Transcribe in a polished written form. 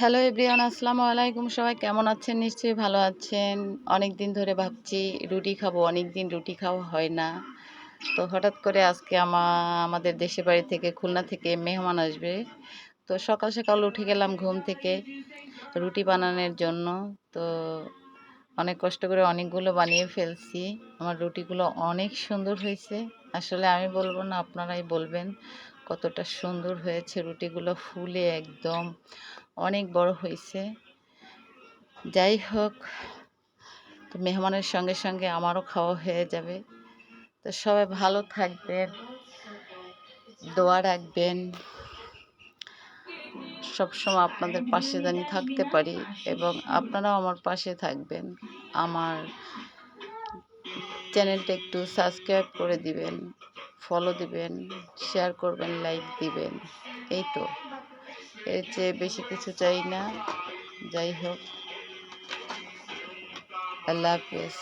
Hello everyone, আসসালামু আলাইকুম। সবাই কেমন আছেন? নিশ্চয়ই ভালো আছেন। অনেক দিন ধরে ভাবছি রুটি খাবো, অনেক দিন রুটি খাওয়া হয় না। তো হঠাৎ করে আজকে আমাদের দেশের বাড়ি থেকে খুলনা থেকে মেহমান আসবে। তো সকাল সকাল উঠে গেলাম ঘুম থেকে রুটি বানানোর জন্য। তো অনেক কষ্ট করে অনেকগুলো বানিয়ে ফেলছি। আমার রুটিগুলো অনেক সুন্দর হয়েছে। আসলে আমি বলবো না, আপনারাই বলবেন কতটা সুন্দর হয়েছে। রুটিগুলো ফুলে একদম অনেক বড় হয়েছে। যাই হোক, তো মেহমানের সঙ্গে সঙ্গে আমারও খাওয়া হয়ে যাবে। তো সবাই ভালো থাকবেন, দোয়া রাখবেন, সবসময় আপনাদের পাশে জানি থাকতে পারি এবং আপনারাও আমার পাশে থাকবেন। আমার চ্যানেলটা একটু সাবস্ক্রাইব করে দিবেন, ফলো দিবেন, শেয়ার করবেন, লাইক দিবেন। এই তো, এর চেয়ে বেশি কিছু চাই না। যাই হোক, আল্লাহ হাফেজ।